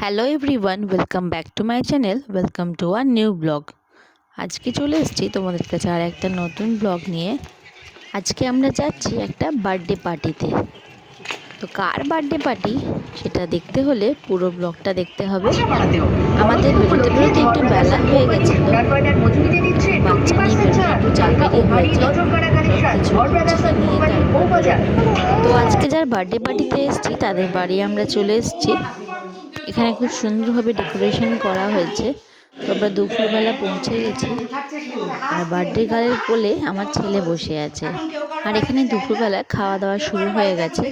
Hello everyone, welcome back to my channel. Welcome to our new blog. আজকে চলে এসেছি তোমাদের কাছে আর একটা নতুন ব্লগ নিয়ে। আজকে আমরা যাচ্ছি একটা বার্থডে পার্টিতে। তো কার বার্থডে পার্টি সেটা দেখতে হলে পুরো ব্লগটা দেখতে হবে। আমাদের বেরোতে বেরোতে একটু বেলা হয়ে গেছিল, বাচ্চা নিয়ে বেরোতে একটু চাপেরই হয়েছে সব কিছু গুছিয়ে নিয়ে তারপর বেরোনো। তো আজকে যার বার্থডে পার্টিতে এসেছি তাদের বাড়ি আমরা চলে এসেছি। এখানে খুব সুন্দরভাবে ডেকোরেশন করা হয়েছে। তো আমরা দুপুরবেলা পৌঁছে গেছি আর বার্থডে গার্লের কোলে আমার ছেলে বসে আছে। আর এখানে দুপুরবেলা খাওয়া দাওয়া শুরু হয়ে গেছে,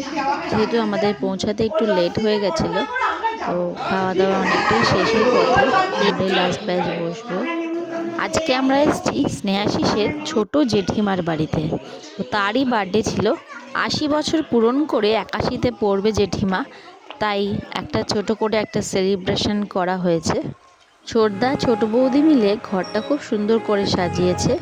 যেহেতু আমাদের পৌঁছাতে একটু লেট হয়ে গেছিলো। তো খাওয়া দাওয়া অনেকটাই শেষের পথে, আমরাই লাস্ট ব্যাচ বসবো। আজকে আমরা এসেছি স্নেহাশিসের ছোট জেঠিমার বাড়িতে। তো তারই বার্থডে ছিল, ৮০ বছর পূরণ করে ৮১তে পড়বে জেঠিমা, তাই একটা ছোট করে একটা সেলিব্রেশন করা হয়েছে। ছোটদা ছোট বৌদি মিলে ঘরটা খুব সুন্দর করে সাজিয়েছে।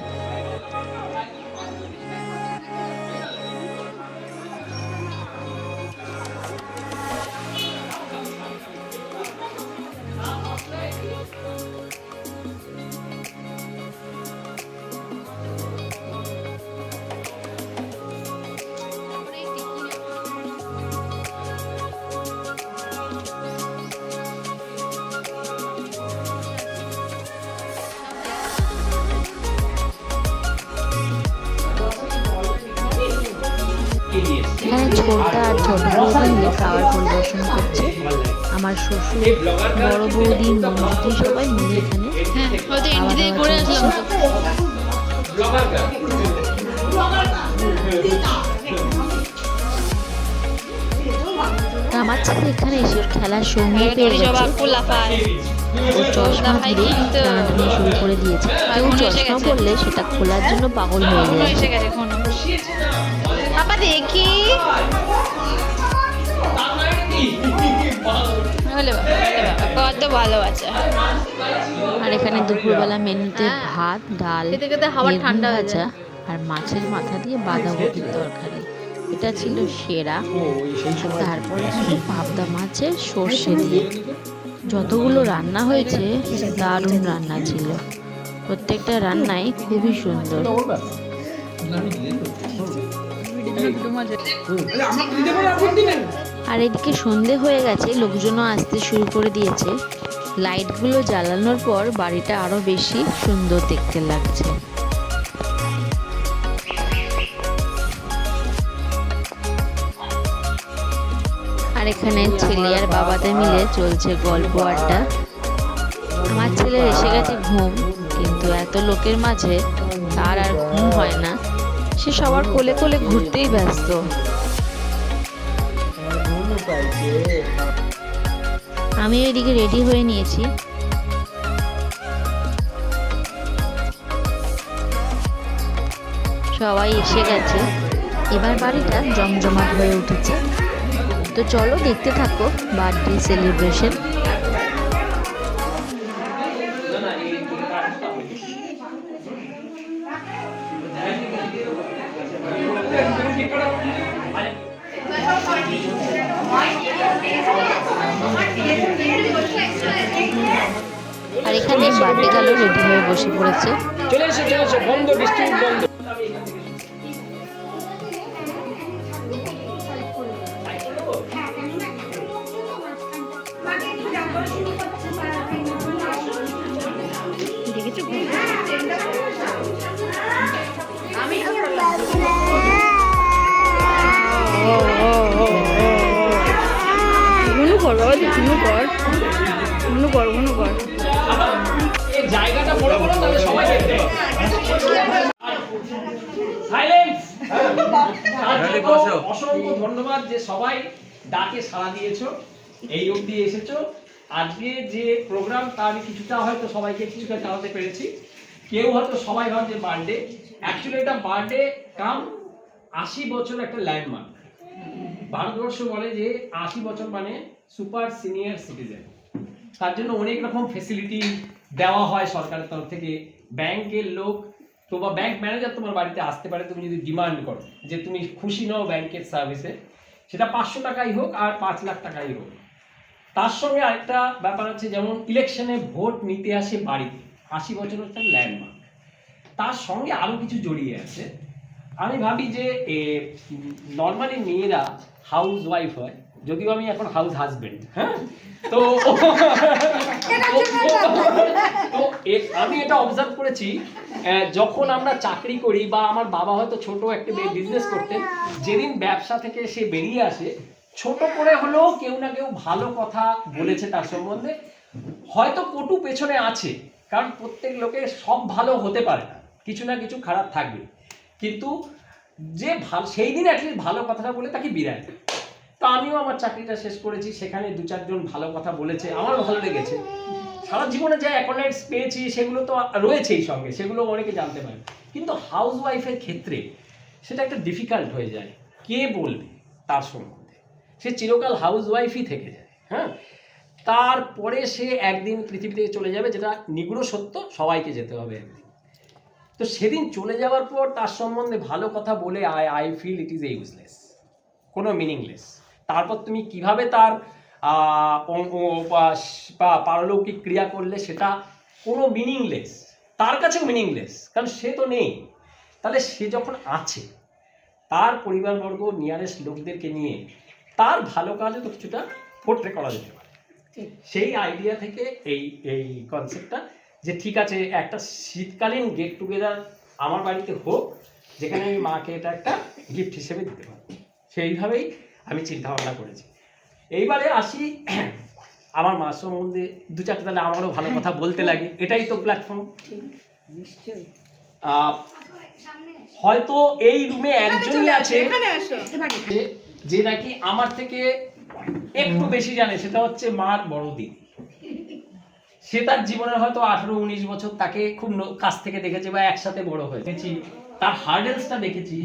এখানে ছোটদা আর ছোট বৌদি মিলে খাবার পরিবেশন করছে। আমার শ্বশুর, বড় বৌদি, মঞ্জুদি সবাই মিলে এখানে খাওয়া দাওয়া চলছে। আমার ছেলে এখানে এসে খেলার সঙ্গী পেয়ে গেছে। ও চশমা ধরে টানাটানি শুরু করে দিয়েছে। কেউ চশমা পরলে সেটা খোলার জন্য পাগল হয়ে যায়। দেখি কত ভালো আছে। আর এখানে দুপুরবেলা মেনুতে ভাত, ডাল, ঠান্ডা ভাজা আর মাছের মাথা দিয়ে বাঁধাকপির তরকারি, এটা ছিল সেরা। তারপরে ছিল পাবদা মাছের সর্ষে দিয়ে। যতগুলো রান্না হয়েছে দারুণ রান্না ছিল, প্রত্যেকটা রান্নাই খুবই সুন্দর। আর এদিকে সন্ধে হয়ে গেছে, লোকজনও আসতে শুরু করে দিয়েছে। লাইটগুলো জ্বালানোর পর বাড়িটা আরো বেশি সুন্দর দেখতে লাগছে। আর এখানে ছেলে আর বাবাদের মিলে চলছে গল্প আড্ডা। আমার ছেলের এসে গেছে ঘুম, কিন্তু এত লোকের মাঝে তার আর ঘুম হয় না, সে সবার কোলে কোলে ঘুরতেই ব্যস্ত। আমি এদিকে রেডি হয়ে নিয়েছি। সবাই এসে গেছে, এবার বাড়িটা জমজমাট হয়ে উঠেছে। তো চলো দেখতে থাকো বার্থডে সেলিব্রেশন। আর এখানে বার্থডে গার্লও রেডি হয়ে বসে পড়েছে। বন্ধ ডিস্ট্রিক্ট বন্ধ। জায়গাটা বড় বড়, তাহলে সবাই দেখতে পাবে। সাইলেন্স। অসংখ্য ধন্যবাদ যে সবাই ডাকে সাড়া দিয়েছো, এই অবধি এসেছো। আজকে যে প্রোগ্রাম তার কিছুটা হয়তো সবাইকে কিছুটা জানাতে পেরেছি। কেউ হয়তো সবাই ভাবছে বার্থডে, অ্যাকচুয়ালি এটা বার্থডে কাম ৮০ বছর একটা ল্যান্ডমার্ক। ভারতবর্ষ বলে যে ৮০ বছর মানে সুপার সিনিয়র সিটিজেন। তার জন্য অনেক রকম ফেসিলিটি দেওয়া হয় সরকারের তরফ থেকে। ব্যাংকের লোক তোমার ব্যাংক ম্যানেজার তোমার বাড়িতে আসতে পারে, তুমি যদি ডিমান্ড করো যে তুমি খুশি নও ব্যাংকের সার্ভিসে, সেটা ৫০০ টাকাই হোক আর ৫ লাখ টাকাই হোক। তার সঙ্গে আরেকটা ব্যাপার আছে, যেমন ইলেকশনে ভোট নিতে আসে বাড়িতে, 80 বছর হচ্ছে ল্যান্ডমার্ক, তার সঙ্গে আরো কিছু জড়িয়ে আছে। আমি ভাবি যে নর্মালি মেয়েরা হাউস ওয়াইফ হয়, যদিও আমি এখন হাউস হাজবেন্ড, হ্যাঁ, তো আমি এটা অবজার্ভ করেছি, যখন আমরা চাকরি করি বা আমার বাবা হয়তো ছোট একটা বিজনেস করতেন, যেদিন ব্যবসা থেকে সে বেরিয়ে আসে, ছোট করে হলেও কেউ না কেউ ভালো কথা বলেছে তার সম্বন্ধে, হয়তো কটু পেছনে আছে, কারণ প্রত্যেক লোকে সব ভালো হতে পারে না, কিছু না কিছু খারাপ থাকবে, কিন্তু যে ভালো সেই দিন অ্যাটলিস্ট ভালো কথাটা বলে তাকে বিদায়। তো আমিও আমার চাকরিটা শেষ করেছি, সেখানে 2-4 জন ভালো কথা বলেছে, আমার ভালো লেগেছে। সারা জীবনে যে অ্যাকোলাইটস পেয়েছি সেগুলো তো রয়েছেই সঙ্গে, সেগুলো অনেকে জানতে পারে, কিন্তু হাউস ওয়াইফের ক্ষেত্রে সেটা একটা ডিফিকাল্ট হয়ে যায়, কে বলবে তার সম্বন্ধে, সে চিরকাল হাউস ওয়াইফই থেকে যায়, হ্যাঁ, তারপরে সে একদিন পৃথিবী থেকে চলে যাবে, যেটা নিগুড় সত্য, সবাইকে যেতে হবে একদিন। তো সেদিন চলে যাওয়ার পর তার সম্বন্ধে ভালো কথা বলে I feel it is useless, কোনো মিনিংলেস। তারপর তুমি কিভাবে তার পারলৌকিক ক্রিয়া করলে সেটা কোনো মিনিংলেস, তার কাছেও মিনিংলেস, কারণ সে তো নেই। তাহলে সে যখন আছে, তার পরিবারবর্গ নিয়ারেস্ট লোকদেরকে নিয়ে তার ভালো কাজে তো কিছুটা পোর্ট্রে করা যেতে পারে। সেই আইডিয়া থেকে এই কনসেপ্টটা যে ঠিক আছে, একটা শীতকালীন গেট টুগেদার আমার বাড়িতে হোক, যেখানে আমি মাকে এটা একটা গিফট হিসেবে দিতে পারি, সেইভাবেই আমি চিন্তা ভাবনা করেছি। এইবারে আসি আমার মা সম্বন্ধে 2-4টা, তাহলে আমারও ভালো কথা বলতে লাগে, এটাই তো প্ল্যাটফর্ম। হয়তো এই রুমে একজনই আছে যে নাকি আমার থেকে একটু বেশি জানে, সেটা হচ্ছে মার বড় দিদি। সে তার জীবনের হয়তো 18-19 বছর তাকে খুব কাছ থেকে দেখেছে বা একসাথে বড় হয়েছি, তার হার্ডেলসটা দেখেছি।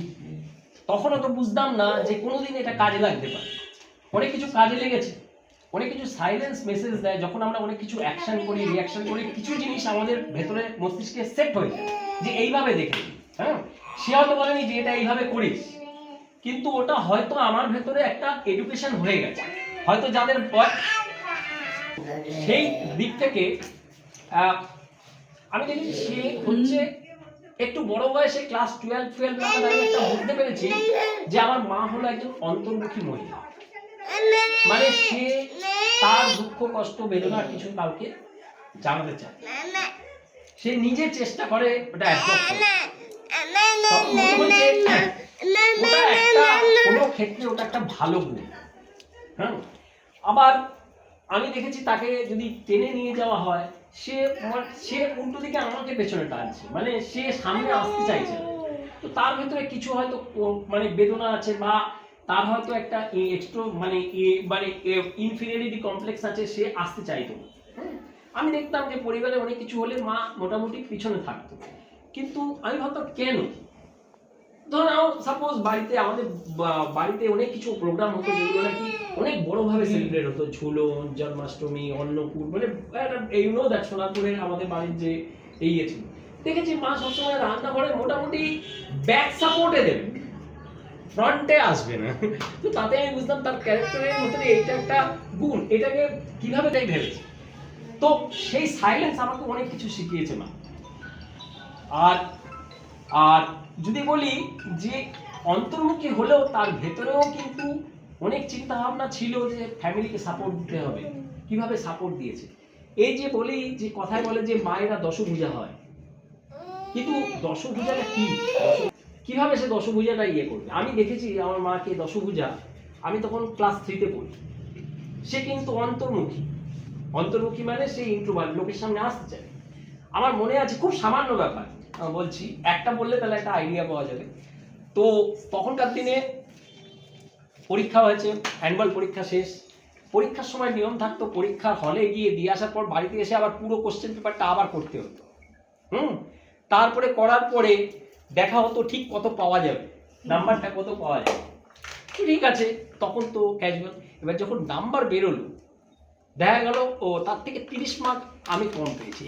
তখনও তো বুঝতাম না যে কোনোদিন এটা কাজে লাগতে পারে, অনেক কিছু কাজে লেগেছে, অনেক কিছু সাইলেন্স মেসেজ দেয়, যখন আমরা অনেক কিছু অ্যাকশন করি, রিয়াকশন করি, কিছু জিনিস আমাদের ভেতরে মস্তিষ্কে সেট হয়ে যায় যে এইভাবে দেখে, হ্যাঁ, সে হয়তো বলেনি যে এটা এইভাবে করিস, কিন্তু ওটা হয়তো আমার ভেতরে একটা এডুকেশন হয়ে গেছে, হয়তো যাদের সেই দিক থেকে আমি দেখেছি সে হচ্ছে একটু বড় বয়সে ক্লাস 12 নাগাদ আমি একটা বুঝতে পেরেছি যে আমার মা হলো একজন অন্তর্মুখী মহিলা, মানে সে তার দুঃখ কষ্ট বেদনা কিছু কাউকে জানাতে চায়, সে নিজে চেষ্টা করে ওটা অ্যাবজর্ব করতে, ওটা একটা কোনো ক্ষেত্রে ওটা একটা ভালো গুণ, হ্যাঁ। আবার আমি দেখেছি তাকে যদি টেনে নিয়ে যাওয়া হয়, সে উল্টো দিকে আমাকে পেছনে টানছে, মানে সে সামনে আসতে চাইছে না। তো তার ভেতরে কিছু হয়তো মানে বেদনা আছে, বা তার হয়তো একটা এক্সট্রা মানে ইনফিরিয়রিটি কমপ্লেক্স আছে, সে আসতে চাইতো না। আমি দেখতাম যে পরিবারে অনেক কিছু হলে মা মোটামুটি পিছনে থাকতো, কিন্তু আমি ভাবতাম কেন। ধরো সাপোজ বাড়িতে আমাদের বাড়িতে অনেক কিছু প্রোগ্রাম হতো যেগুলো নাকি অনেক বড়ভাবে সেলিব্রেট হতো, ঝুলন, জন্মাষ্টমী, অন্নকূট, মানে এই নো দ্যাট সোনারপুরের আমাদের বাড়ির যে এই ছিল, দেখেছি মা সবসময় রান্নাঘরে মোটামুটি ব্যাক সাপোর্টে দেবে, ফ্রন্টে আসবে না। তো তাতে আমি বুঝলাম তার ক্যারেক্টারের মধ্যে এইটা একটা গুণ, এটাকে কিভাবে তাই ভেবেছে। তো সেই সাইলেন্স আমাকে অনেক কিছু শিখিয়েছে মা। আর যদি বলি যে অন্তর্মুখী হলেও তার ভেতরেও কিন্তু অনেক চিন্তা ভাবনা ছিল যে ফ্যামিলিকে সাপোর্ট দিতে হবে, কিভাবে সাপোর্ট দিয়েছে। এই যে বলি যে কথায় বলে যে মায়েরা দশভুজা হয়, কিন্তু দশভুজাটা কি, কিভাবে সে দশভুজাটা ইয়ে করবে। আমি দেখেছি আমার মাকে দশভুজা, আমি তখন ক্লাস 3-তে পড়ি, সে কিন্তু অন্তর্মুখী মানে সে ইন্ট্রোভার্ট, লোকের সামনে আসতে চায়। আমার মনে আছে খুব সামান্য ব্যাপার বলছি, একটা বললে তাহলে একটা আইডিয়া পাওয়া যাবে। তো তখনকার দিনে পরীক্ষা হয়েছে, অ্যানুয়াল পরীক্ষা শেষ, পরীক্ষার সময় নিয়ম থাকতো পরীক্ষার হলে গিয়ে দিয়ে আসার পর বাড়িতে এসে আবার পুরো কোশ্চেন পেপারটা আবার করতে হতো, তারপরে করার পরে দেখা হতো ঠিক কত পাওয়া যাবে, নাম্বারটা কত পাওয়া যাবে। ঠিক আছে, তখন তো ক্যাজুয়াল। এবার যখন নাম্বার বেরোলো, দেখা গেল ও তার থেকে 30 মার্ক আমি কম পেয়েছি।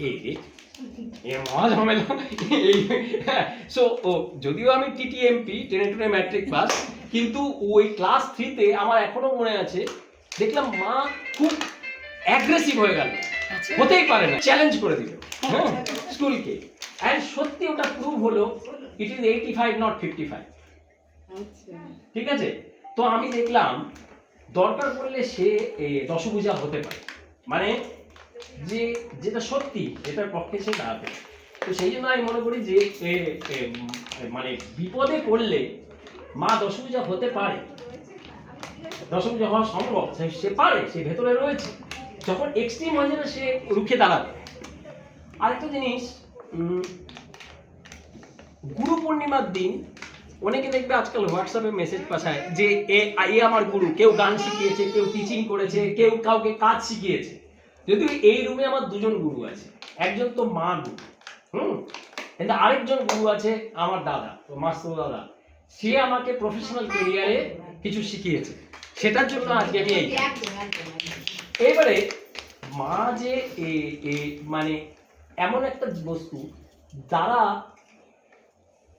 সো যদিও আমি টিটিএমপি, টেনে ম্যাট্রিক পাস, কিন্তু ওই ক্লাস 3-তে আমার এখনো মনে আছে, দেখলাম মা খুব অ্যাগ্রেসিভ হয়ে গেল, হতেই পারে না, চ্যালেঞ্জ করে দিল হ্যাঁ স্কুলকে। অ্যান্ড সত্যি ওটা প্রুভ হলো ইট ইজ 85 নট 55। ঠিক আছে, তো আমি দেখলাম দরকার পড়লে সে দশভুজা হতে পারে, মানে যে যেটা সত্যি এটার পক্ষে সে দাঁড়াতে পারে। তো সেই জন্য আমি মনে করি যে মানে বিপদে পড়লে মা দশভুজা হতে পারে, দশভুজা হওয়া সম্ভব, সে পারে, সে ভেতরে রয়েছে। যখন এক্সট্রিম হয়ে যাবে সে রুখে দাঁড়াবে। আরেকটা জিনিস, গুরু পূর্ণিমার দিন অনেকে দেখবে আজকাল হোয়াটসঅ্যাপে মেসেজ পাঠায় যে এ আমার গুরু, কেউ গান শিখিয়েছে, কেউ টিচিং করেছে, কেউ কাউকে কাজ শিখিয়েছে। যদিও এই রুমে আমার দুজন গুরু আছে, একজন তো মা গুরু, কিন্তু আরেকজন গুরু আছে আমার দাদা, মাস্টার দাদা, সে আমাকে প্রফেশনাল ক্যারিয়ারে কিছু শিখিয়েছে, সেটার জন্য আজকে আমি এইবারে মা যে মানে এমন একটা বস্তু, যারা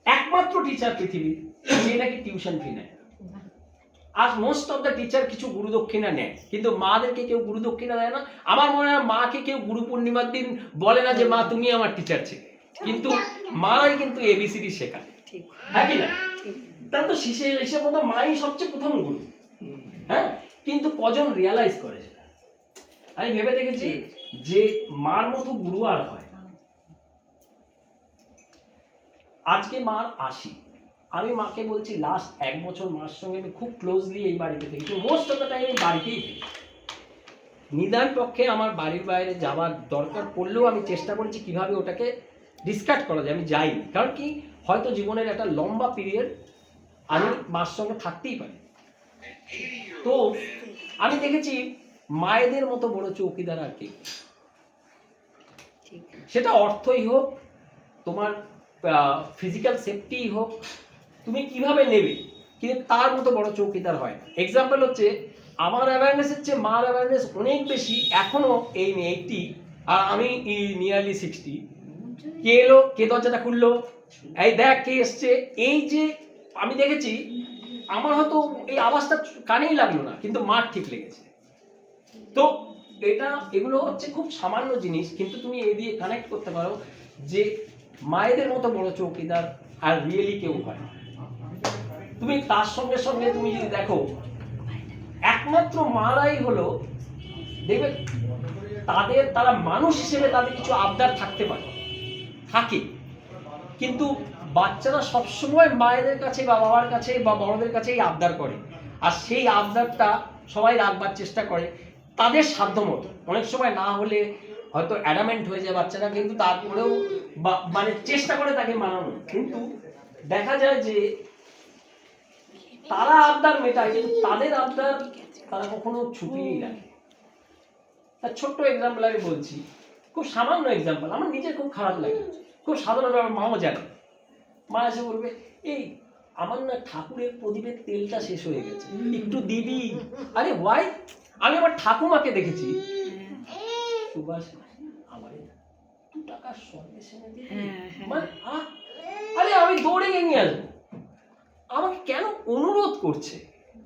একমাত্র টিচার পৃথিবীর যে নাকি টিউশন ফি নেয়। আর মোস্ট অফ দ্য টিচার কিছু গুরু দক্ষিণা নেয়, কিন্তু মাদেরকে কেউ গুরু দক্ষিণা দেয় না। আমার মনে হয় মাকে কেউ গুরু পূর্ণিমার দিন বলে না যে মা তুমি আমার টিচার ছিল, কিন্তু মারাই কিন্তু এবিসিডি শেখায়, হ্যাঁ কি না? তার তো হিসেব মতো মাই সবচেয়ে প্রথম গুরু, হ্যাঁ। কিন্তু কজন রিয়ালাইজ করে সেটা? আমি ভেবে দেখেছি যে মার মতো গুরু আর হয়। আজকে মার 80, আমি মাকে বলছি লাস্ট 1 বছর মার সঙ্গে আমি খুব ক্লোজলি এই বাড়িতে থেকেছি, মোস্ট অফ দ্য টাইম এই বাড়িতেই থাকি। নিদান পক্ষে আমার বাড়ির বাইরে যাওয়ার দরকার পড়লেও আমি চেষ্টা করেছি কিভাবে ওটাকে ডিসকার্ড করা যায়, আমি যাইনি। কারণ কি, হয়তো জীবনের একটা লম্বা পিরিয়ড আমি মার সঙ্গে থাকতেই পারি। তো আমি দেখেছি মায়েদের মতো বড় চৌকিদার আর কি, সেটা অর্থই হোক, তোমার ফিজিক্যাল সেফটি হোক, তুমি কিভাবে নেবে, কিন্তু তার মতো বড় চৌকিদার হয় না। এক্সাম্পল হচ্ছে আমার অ্যাওয়ারনেসের চেয়ে মার অ্যাওয়ারনেস অনেক বেশি এখনো। এই 80 আর আমি নিয়ারলি 60। কে এলো, কে দরজাটা খুললো, এই দেখ কে এসছে, এই যে আমি দেখেছি, আমার হয়তো এই আওয়াজটা কানেই লাগলো না, কিন্তু মার ঠিক লেগেছে। তো এগুলো হচ্ছে খুব সামান্য জিনিস, কিন্তু তুমি এই দিয়ে কানেক্ট করতে পারো যে মায়েদের মতো বড় চৌকিদার আর রিয়েলি কেউ হয় না। তুমি তার সঙ্গে সঙ্গে তুমি যদি দেখো, একমাত্র মারাই হলো, দেখবে তারা মানুষ হিসেবে তাদের কিছু আবদার থাকতে পারে, থাকে, কিন্তু বাচ্চারা সবসময় মায়েদের কাছে বা বাবার কাছে বা বড়দের কাছেই আবদার করে, আর সেই আবদারটা সবাই রাখবার চেষ্টা করে তাদের সাধ্য মতো। অনেক সময় না হলে হয়তো অ্যাডামেন্ট হয়ে যায় বাচ্চারা, কিন্তু তারপরেও মানে চেষ্টা করে তাকে মানানো। কিন্তু দেখা যায় যে তারা আবদার মেটায়, কিন্তু তাদের আবদার তারা কখনো ছুপিয়েই রাখে। তার ছোট্ট এক্সাম্পল আমি বলছি, খুব সামান্য এক্সাম্পল, আমার নিজের খুব খারাপ লাগে, খুব সাধারণ, আমার মাও জানে। মা এসে বলবে, এই আমার না ঠাকুরের প্রদীপের তেলটা শেষ হয়ে গেছে, একটু দিবি? আরে ওয়াই? আমি আমার ঠাকুমাকে দেখেছি, সুভাষ আমার 2 টাকার সন্দেশ এনে দিবি, মানে আরে আমি দৌড়ে গিয়ে নিয়ে আসবো, আমাকে কেন অনুরোধ করছে?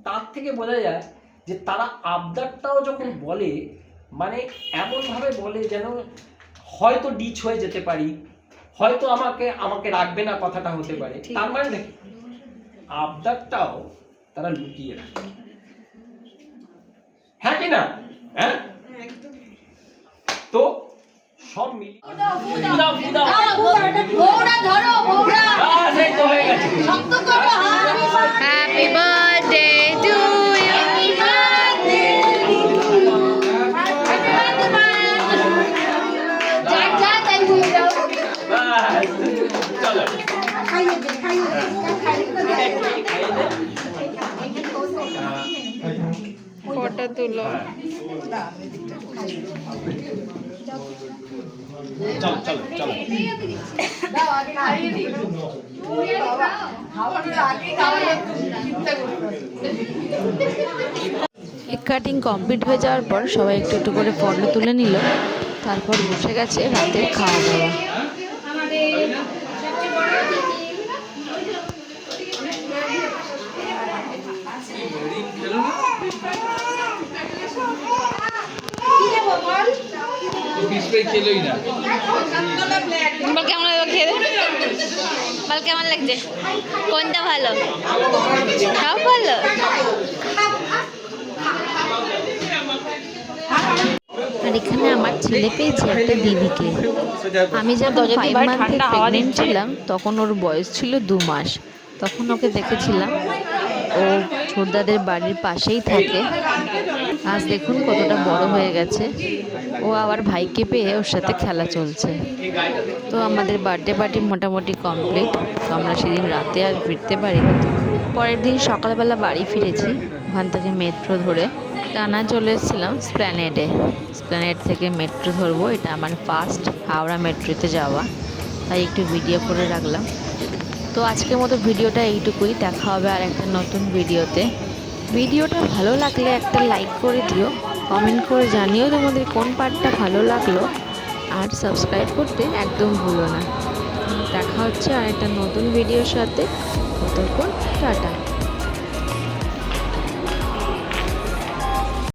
তার থেকে বোঝা যায় যে তারা আবদারটাও যখন বলে, মানে এমন ভাবে বলে যেন হয়তো ডিচ হয়ে যেতে পারি, হয়তো আমাকে রাখবে না কথাটা হতে পারে। তার মানে দেখি আবদারটাও তারা লুকিয়ে রাখে, হ্যাঁ কি না? হ্যাঁ, তো সব মিলিয়ে হ্যাপি বার্থডে টু ফটো তুলো। কেক কাটিং কমপ্লিট হয়ে যাওয়ার পর সবাই একটু একটু করে ফটো তুলে নিল, তারপর বসে গেছে রাতের খাওয়া দাওয়া। বল কেমন লাগলো খেয়ে? বল কেমন লাগছে? কোনটা ভালো? সব ভালো। আর এখানে আমার ছেলে পেয়েছে একটা দিদিকে। আমি যখন 5 মান্থে প্রেগনেন্ট ছিলাম তখন ওর বয়স ছিল 2 মাস। তখন ওকে দেখেছিলাম, ও ছোটদাদের বাড়ির পাশেই থাকে। আজ দেখুন কতটা বড় হয়ে গেছে। ও আবার ভাইকে পেয়ে ওর সাথে খেলা চলছে। তো আমাদের বার্থডে পার্টি মোটামুটি কমপ্লিট। তো আমরা সেদিন রাতে আর ফিরতে পারিনি। পরের দিন সকালবেলা বাড়ি ফিরেছি, ওখান থেকে মেট্রো ধরে টানা চলে এসেছিলাম স্প্ল্যানেডে। স্প্ল্যানেড থেকে মেট্রো ধরবো, এটা আমার ফার্স্ট হাওড়া মেট্রোতে যাওয়া, তাই একটু ভিডিও করে রাখলাম। তো আজকের মতো ভিডিওটা এইটুকুই। দেখা হবে আর একটা নতুন ভিডিওতে। ভিডিওটা ভালো লাগলে একটা লাইক করে দিও, কমেন্ট করে জানিও তোমাদের কোন পার্টটা ভালো লাগলো, আর সাবস্ক্রাইব করতে একদম ভুলো না। দেখা হচ্ছে আর একটা নতুন ভিডিওর সাথে। ততক্ষণ টাটা।